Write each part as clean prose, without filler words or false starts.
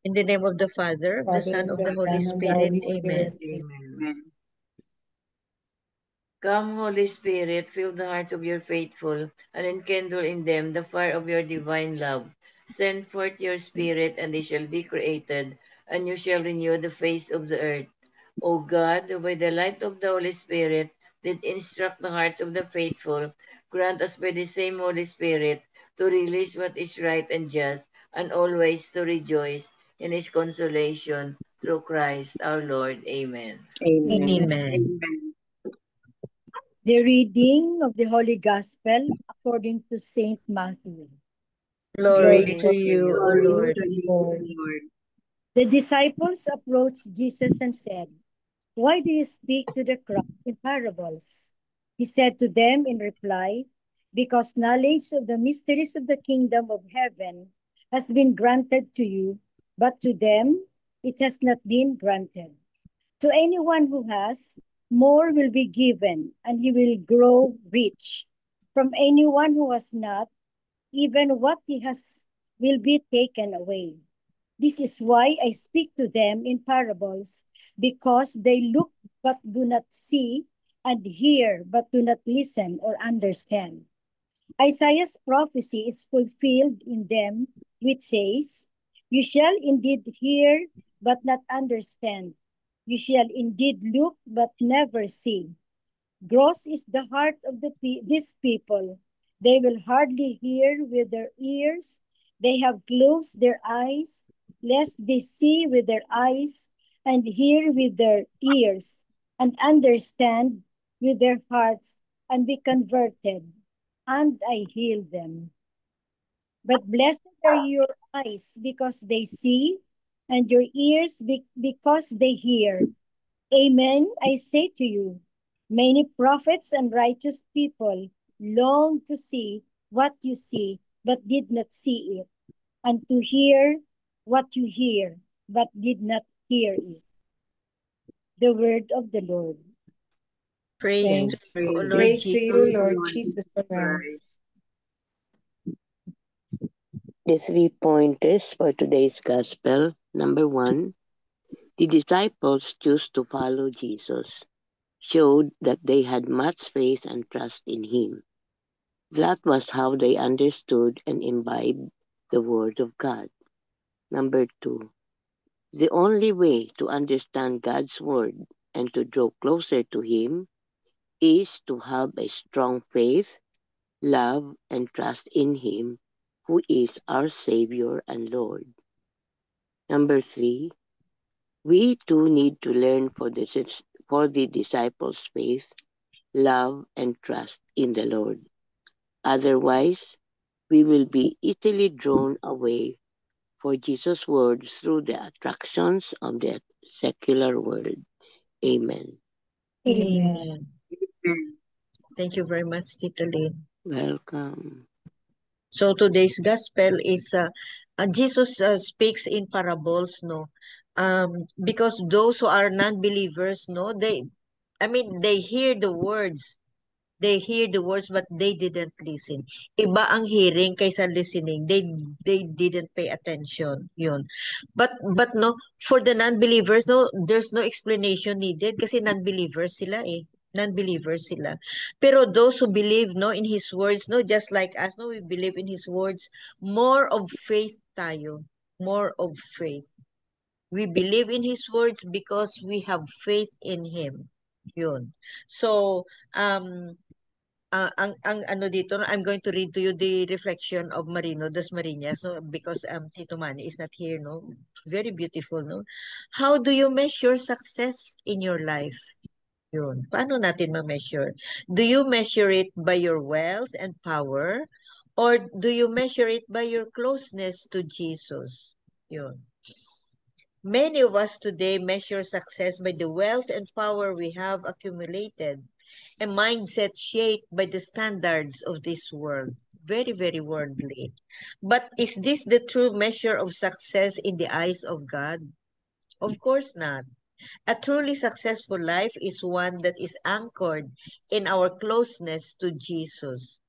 In the name of the Father, of the Father, Son, and of the the Holy Son, and the Spirit. Holy Amen. Spirit. Amen. Come, Holy Spirit, fill the hearts of your faithful, and enkindle in them the fire of your divine love. Send forth your Spirit, and they shall be created, and you shall renew the face of the earth. O God, who by the light of the Holy Spirit did instruct the hearts of the faithful, grant us by the same Holy Spirit to release what is right and just, and always to rejoice in his consolation through Christ our Lord. Amen. Amen. Amen. The reading of the Holy Gospel according to Saint Matthew. Glory Glory to you, O to you, Lord. Lord. The disciples approached Jesus and said, "Why do you speak to the crowd in parables?" He said to them in reply, "Because knowledge of the mysteries of the kingdom of heaven has been granted to you, but to them it has not been granted. To anyone who has, more will be given, and he will grow rich. From anyone who has not, even what he has will be taken away. This is why I speak to them in parables, because they look but do not see, and hear but do not listen or understand." Isaiah's prophecy is fulfilled in them, which says, "You shall indeed hear but not understand. You shall indeed look but never see. Gross is the heart of this people. They will hardly hear with their ears. They have closed their eyes, lest they see with their eyes, and hear with their ears, and understand with their hearts, and be converted, and I heal them. But blessed are your eyes, because they see, and your ears because they hear. Amen, I say to you, many prophets and righteous people long to see what you see, but did not see it, and to hear what you hear, but did not hear it." The word of the Lord. Praise to you, O Lord Praise to you, Jesus. Lord Jesus Christ. The 3 pointers for today's Gospel. Number 1, the disciples chose to follow Jesus, showed that they had much faith and trust in him. That was how they understood and imbibed the Word of God. Number 2, the only way to understand God's Word and to draw closer to him is to have a strong faith, love, and trust in him, who is our Savior and Lord. Number 3, we too need to learn for the disciples' faith, love, and trust in the Lord. Otherwise, we will be easily drawn away for Jesus' word through the attractions of the secular world. Amen. Amen. Amen. Thank you very much, Tita Lynn. Welcome. So today's gospel is Jesus speaks in parables, no? Because those who are non-believers, no, they hear the words. They hear the words, but they didn't listen. Iba ang hearing kaysa listening. They didn't pay attention. Yun. But no, for the non-believers, no, there's no explanation needed kasi non-believers sila eh. Non-believers sila. Pero those who believe, no, in His words, no, just like us, no, we believe in His words, more of faith tayo. More of faith. We believe in His words because we have faith in Him. Yun. So, ang ano dito, no, I'm going to read to you the reflection of Marino Dasmariñas, no, because Tito Manny is not here, no. Very beautiful, no. How do you measure success in your life? Yun. Paano natin ma-measure? Do you measure it by your wealth and power? Or do you measure it by your closeness to Jesus? Yun. Many of us today measure success by the wealth and power we have accumulated, a mindset shaped by the standards of this world. Very, very worldly. But is this the true measure of success in the eyes of God? Of course not. A truly successful life is one that is anchored in our closeness to Jesus.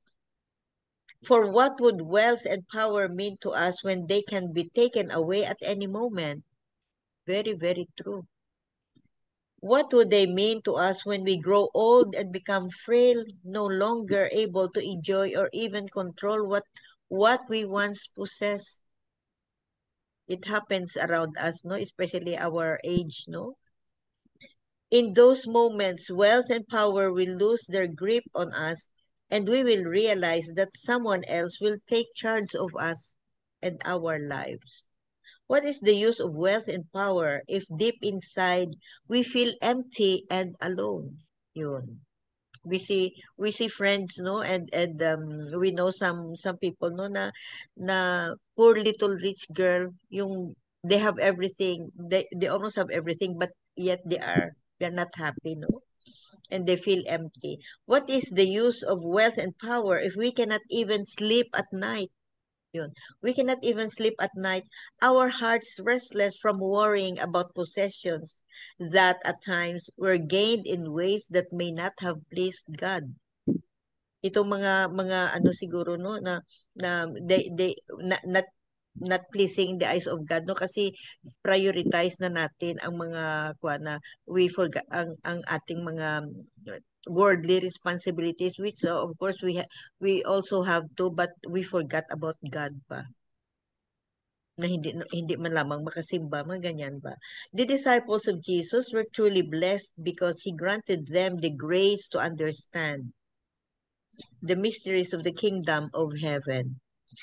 For what would wealth and power mean to us when they can be taken away at any moment? Very, very true. What would they mean to us when we grow old and become frail, no longer able to enjoy or even control what we once possessed? It happens around us, no? Especially our age, no? In those moments, wealth and power will lose their grip on us, and we will realize that someone else will take charge of us and our lives. What is the use of wealth and power if deep inside we feel empty and alone? Yun. We see friends, no, and we know some people, no, na poor little rich girl, yung they have everything, they almost have everything, but yet they're not happy, no, and they feel empty. What is the use of wealth and power if we cannot even sleep at night? Yun. We cannot even sleep at night. Our hearts restless from worrying about possessions that at times were gained in ways that may not have pleased God. Itong mga ano siguro, no, na they not pleasing the eyes of God, no, kasi prioritize na natin ang mga kuha na we forgot ang ating mga worldly responsibilities, which of course we also have to, but we forgot about God pa, na hindi man lamang makasimba, mga ganyan ba. The disciples of Jesus were truly blessed because He granted them the grace to understand the mysteries of the kingdom of heaven.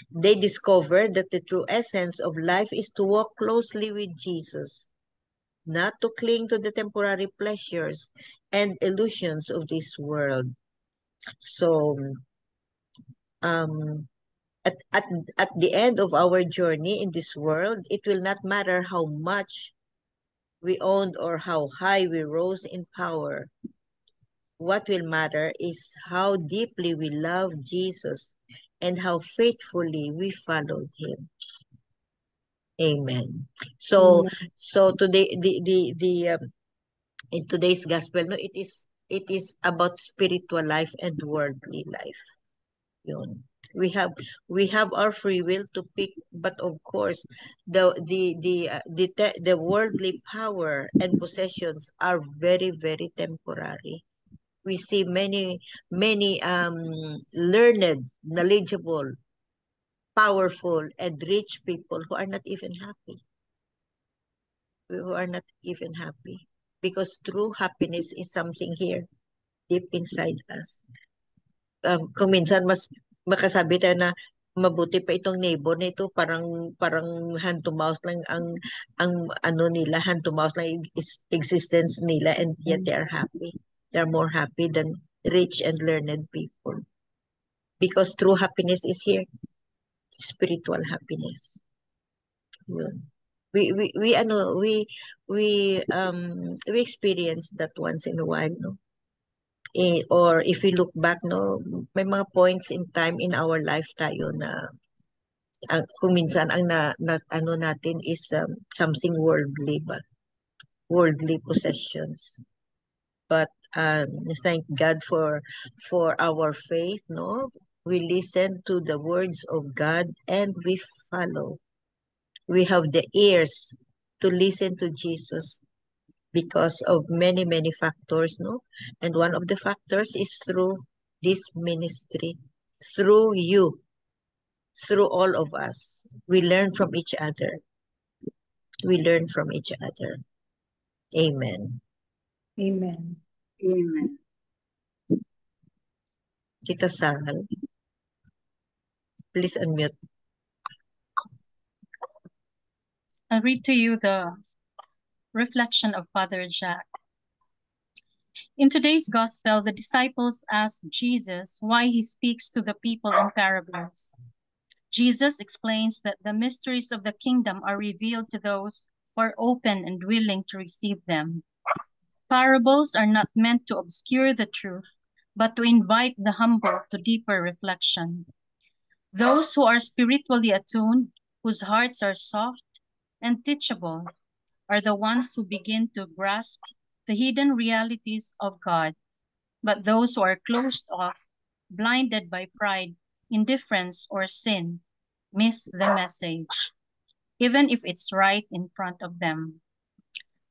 They discovered that the true essence of life is to walk closely with Jesus, not to cling to the temporary pleasures and illusions of this world. So, um, at, at the end of our journey in this world, it will not matter how much we owned or how high we rose in power. What will matter is how deeply we love Jesus and how faithfully we followed Him. Amen. So, Amen. so today, in today's gospel, no, it is about spiritual life and worldly life. Yun. We have our free will to pick, but of course, the worldly power and possessions are very, very temporary. We see many learned, knowledgeable, powerful, and rich people who are not even happy. Who are not even happy. Because true happiness is something here, deep inside us. Kung minsan mas makasabi tayo na mabuti pa itong neighbor na ito, parang hand to mouth lang ang ano nila, hand to mouth lang existence nila, and yet they are happy. They're more happy than rich and learned people. Because true happiness is here, spiritual happiness. Yun. We experience that once in a while, no? Or if we look back, no, may mga points in time in our life tayo na kung minsan ang ano natin is something worldly, ba, worldly possessions. But thank God for our faith, no? We listen to the words of God and we follow. We have the ears to listen to Jesus because of many factors, no? And one of the factors is through this ministry, through you, through all of us. We learn from each other. We learn from each other. Amen. Amen. Amen. Tita Sal, please unmute. I'll read to you the reflection of Father Jack. In today's gospel, the disciples asked Jesus why he speaks to the people in parables. Jesus explains that the mysteries of the kingdom are revealed to those who are open and willing to receive them. Parables are not meant to obscure the truth, but to invite the humble to deeper reflection. Those who are spiritually attuned, whose hearts are soft and teachable, are the ones who begin to grasp the hidden realities of God. But those who are closed off, blinded by pride, indifference, or sin miss the message, even if it's right in front of them.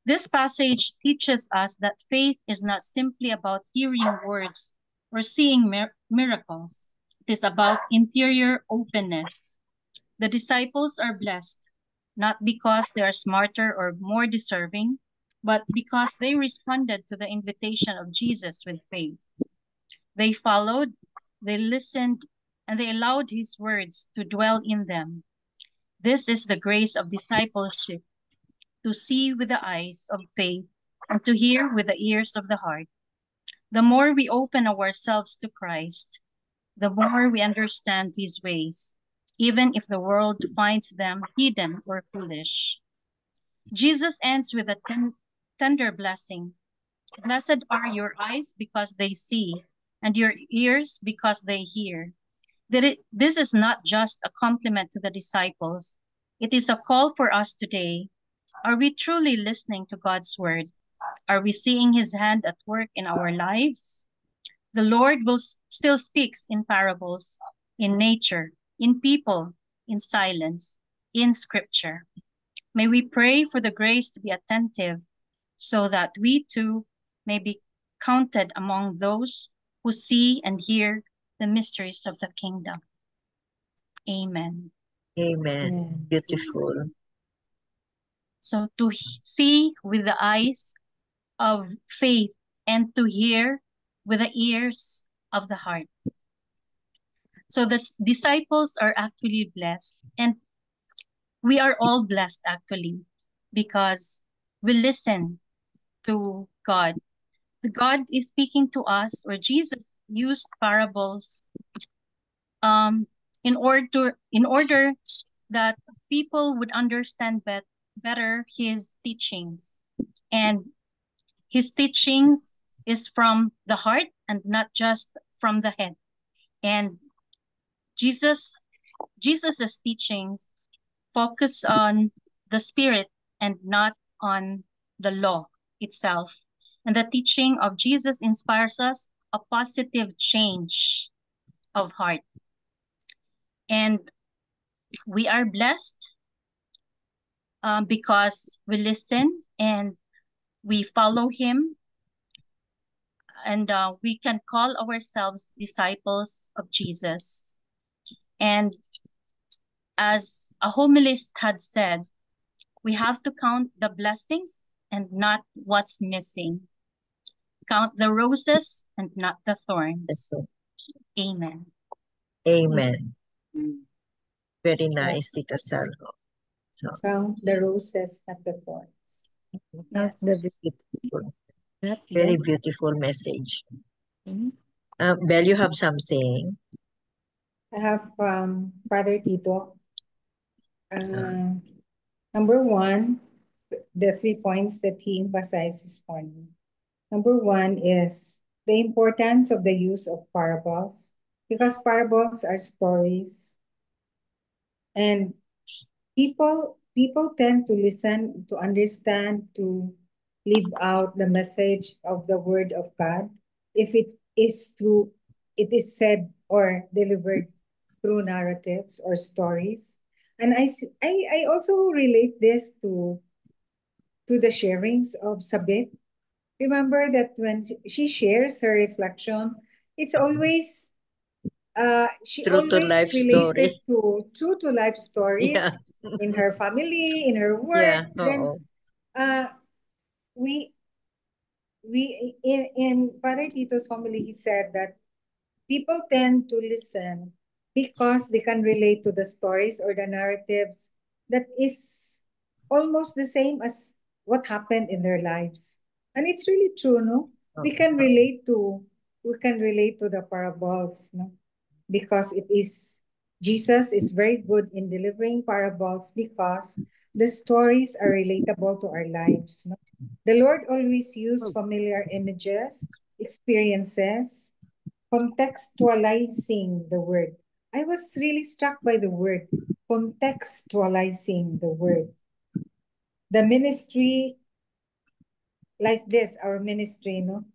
This passage teaches us that faith is not simply about hearing words or seeing miracles. It is about interior openness. The disciples are blessed, not because they are smarter or more deserving, but because they responded to the invitation of Jesus with faith. They followed, they listened, and they allowed his words to dwell in them. This is the grace of discipleship, to see with the eyes of faith and to hear with the ears of the heart. The more we open ourselves to Christ, the more we understand his ways, even if the world finds them hidden or foolish. Jesus ends with a tender blessing. Blessed are your eyes because they see, and your ears because they hear. This is not just a compliment to the disciples. It is a call for us today. Are we truly listening to God's word? Are we seeing his hand at work in our lives? The Lord still speaks in parables, in nature, in people, in silence, in scripture. May we pray for the grace to be attentive so that we too may be counted among those who see and hear the mysteries of the kingdom. Amen. Amen. Beautiful. So to see with the eyes of faith and to hear with the ears of the heart. So the disciples are actually blessed, and we are all blessed actually because we listen to God. God is speaking to us, or Jesus used parables in order that people would understand better his teachings. And his teachings is from the heart and not just from the head. And Jesus's teachings focus on the spirit and not on the law itself. And the teaching of Jesus inspires us a positive change of heart. And we are blessed because we listen and we follow him, and we can call ourselves disciples of Jesus. And as a homilist had said, we have to count the blessings and not what's missing. Count the roses and not the thorns. Amen. Amen. Very nice, Tita Salvo. Count the roses, not the thorns. Yes. Beautiful. Very beautiful message. Belle, you have something? I have Father Tito. Number one, the 3 points that he emphasizes for me. Number one is the importance of the use of parables, because parables are stories, and people tend to listen, to understand, to live out the message of the word of God if it is said or delivered through narratives or stories. And I also relate this to the sharings of Sabit. Remember that when she shares her reflection, it's always she True to always life related story. to true to life stories. Yeah. In her family, in her work. Yeah. Then we in Father Tito's homily, he said that people tend to listen because they can relate to the stories or the narratives that is almost the same as what happened in their lives. And it's really true, no? We can relate to the parables, no? Because Jesus is very good in delivering parables because the stories are relatable to our lives, no? The Lord always used familiar images, experiences, contextualizing the word. I was really struck by the word, contextualizing the word. The ministry, like this, our ministry, no?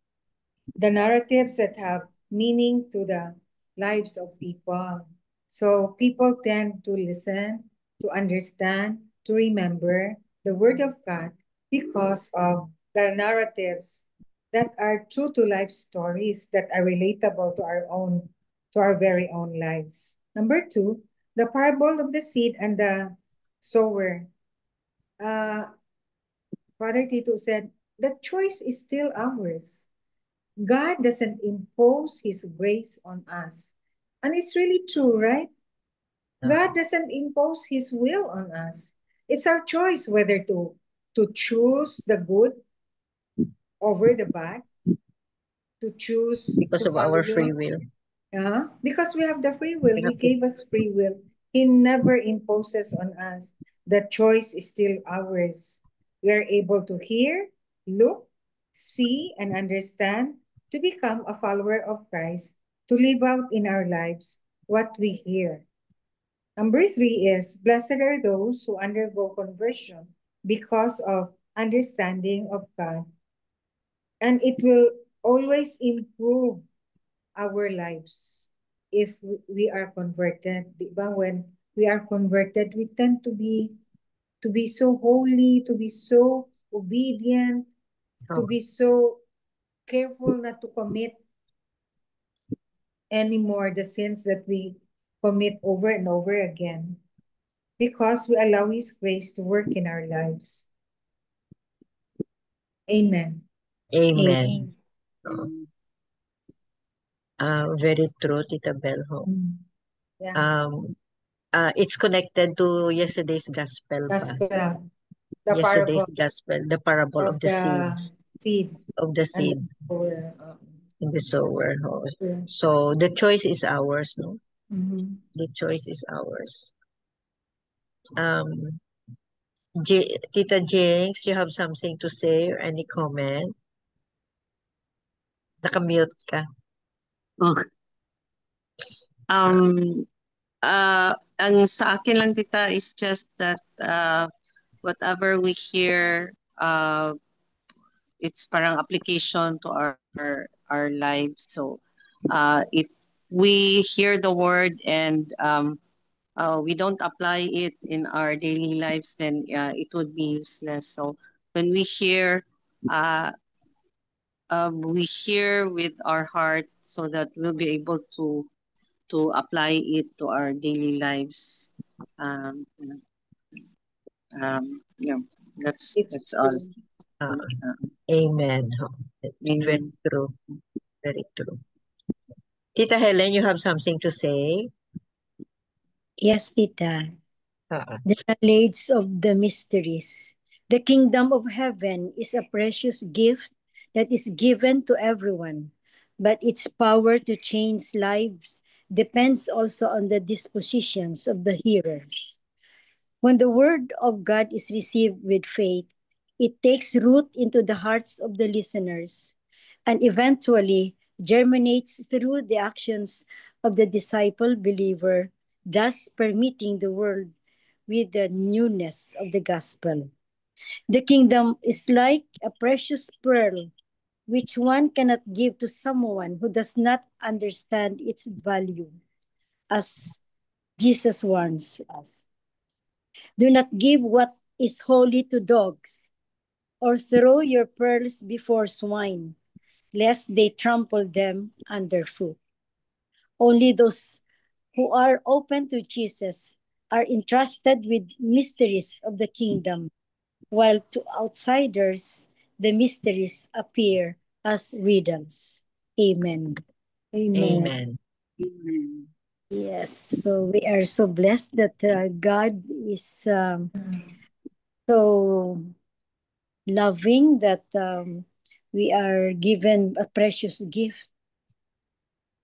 The narratives that have meaning to the lives of people. So people tend to listen, to understand, to remember the Word of God because of the narratives that are true to life stories that are relatable to our very own lives. Number two, the parable of the seed and the sower. Uh, Father Tito said, the choice is still ours. God doesn't impose His grace on us. And it's really true, right? God doesn't impose His will on us. It's our choice whether to choose the good over the bad, to choose Because to of follow our free Him. will. Because we have the free will. We He have to, gave us free will. He never imposes on us. The choice is still ours. We are able to hear, look, see, and understand to become a follower of Christ, to live out in our lives what we hear. Number three is, blessed are those who undergo conversion because of understanding of God. And it will always improve our lives if we are converted. Diba? When we are converted, we tend to be so holy, to be so obedient, to be so careful not to commit anymore the sins that we commit over and over again because we allow His grace to work in our lives. Amen. Amen. Amen. Very true, Tita Bell. Yeah. It's connected to yesterday's gospel pa. Gospel. The Yesterday's parable gospel, the parable of of the the seeds, seed of the and seed the sower. in the sower. Yeah. So the choice is ours, no? Mm-hmm. The choice is ours. Tita Jinx, you have something to say or any comment? Nakamute ka. Oh. Ang sa akin lang tita is just that whatever we hear, it's parang application to our lives. So if we hear the word and we don't apply it in our daily lives, then it would be useless. So when we hear with our heart so that we'll be able to apply it to our daily lives. Yeah, that's It's all. true. Amen. Very Amen. true. Very true. Tita Helen, you have something to say? Yes, Tita. Uh-uh. The knowledge of the mysteries. The kingdom of heaven is a precious gift that is given to everyone, but its power to change lives depends also on the dispositions of the hearers. When the word of God is received with faith, it takes root into the hearts of the listeners and eventually germinates through the actions of the disciple believer, thus permeating the world with the newness of the gospel. The kingdom is like a precious pearl which one cannot give to someone who does not understand its value, as Jesus warns us. Do not give what is holy to dogs, or throw your pearls before swine, lest they trample them underfoot. Only those who are open to Jesus are entrusted with mysteries of the kingdom, while to outsiders, the mysteries appear as riddles. Amen. Amen. Amen. Amen. Yes, so we are so blessed that God is so loving that we are given a precious gift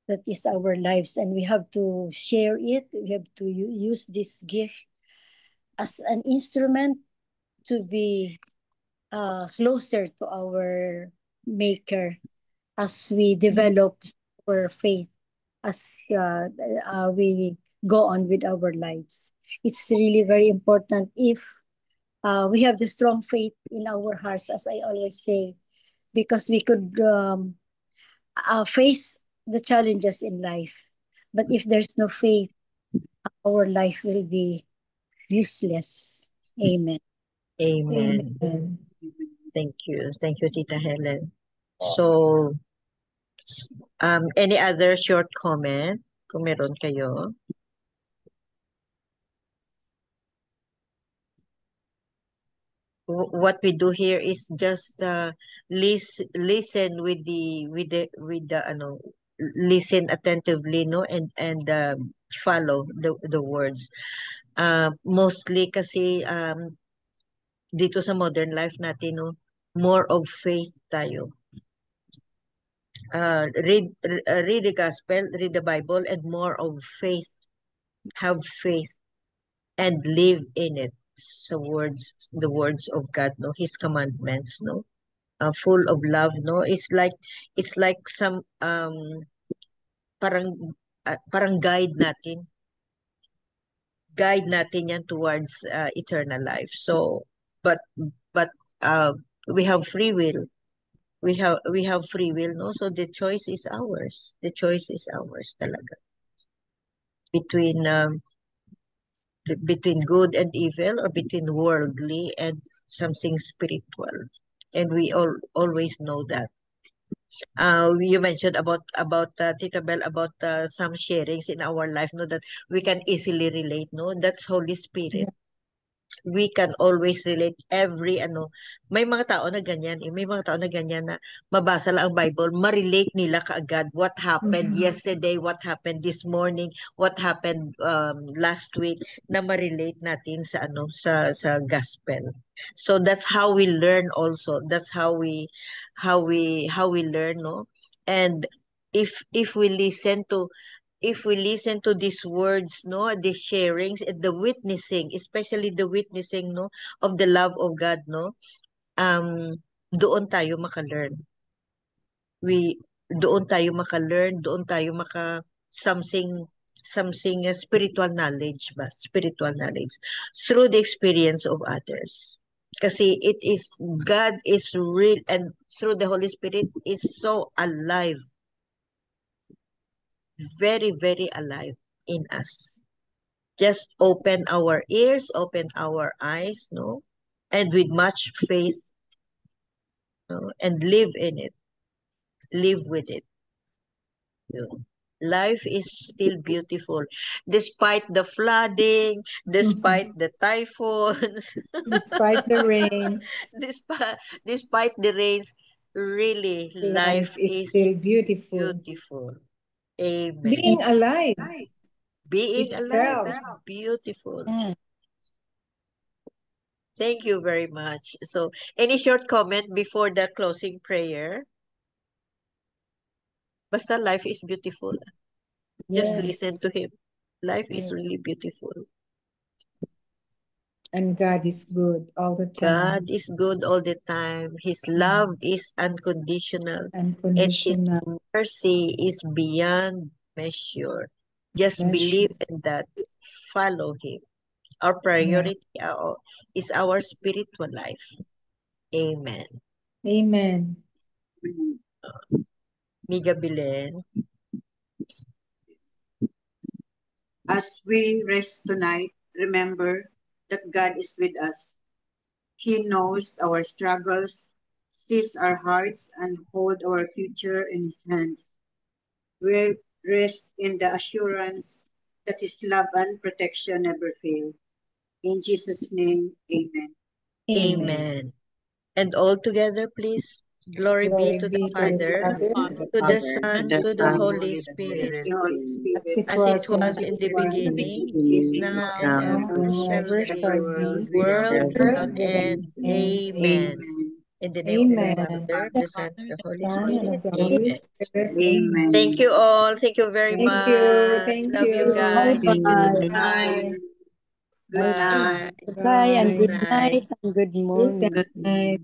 that is our lives, and we have to share it. We have to use this gift as an instrument to be closer to our Maker as we develop our faith, as we go on with our lives. It's really very important if we have the strong faith in our hearts, as I always say, because we could face the challenges in life, But if there's no faith, our life will be useless. Amen. Amen. Amen. Thank you. Thank you, Tita Helen. So, any other short comment? Kung meron kayo. What we do here is just listen listen attentively, no, and follow the words. Mostly kasi dito sa modern life natin, no, more of faith tayo. Read the gospel, read the Bible, and more of faith. Have faith and live in it. So the words of God, no, His commandments, no, full of love, no. It's like some parang guide natin yan towards eternal life. So, but we have free will. We have free will, no? So the choice is ours. The choice is ours talaga. Between good and evil, or between worldly and something spiritual. And we always know that. You mentioned about Tita Bell, about some sharings in our life, no, that we can easily relate, no. That's Holy Spirit. We can always relate may mga tao na ganyan, may mga tao na ganyan na mabasa lang ang Bible, ma-relate nila kaagad what happened yesterday, what happened this morning, what happened last week, na ma-relate natin sa gospel. So that's how we learn also. That's how we learn, no? And if we listen to these words, no, these sharings, and the witnessing, especially the witnessing, no, of the love of God, no, doon tayo maka-learn. Doon tayo maka-learn, doon tayo something spiritual knowledge through the experience of others. Kasi God is real, and through the Holy Spirit is so alive, very, very alive in us. Just open our ears, open our eyes, no? And with much faith, no? And live in it. Live with it. No? Life is still beautiful. Despite the flooding, despite the typhoons, Despite the rains, despite the rains, really, life life is is still beautiful. beautiful. Amen. Being alive Being alive itself. is beautiful. Yeah. Thank you very much. So, any short comment before the closing prayer? Basta life is beautiful. Just Yes. listen to Him. Life is really beautiful. And God is good all the time. God is good all the time. His love is unconditional. Unconditional. And His mercy is beyond measure. Just believe in that. Follow Him. Our priority is our spiritual life. Amen. Amen. Miga Bilen. As we rest tonight, remember that God is with us. He knows our struggles, sees our hearts, and holds our future in His hands. We rest in the assurance that His love and protection never fail. In Jesus' name, amen. Amen. And all together, please. Glory be to the Father, to the Son, to the Holy Spirit, as it was in the beginning, is now, and ever shall be, world without end. Amen. In the name of the Father, the Son, and the Holy Spirit. Amen. Thank you all. Thank you very much. Love you guys. Bye-bye. Good night. Bye and good night and good morning. Good night.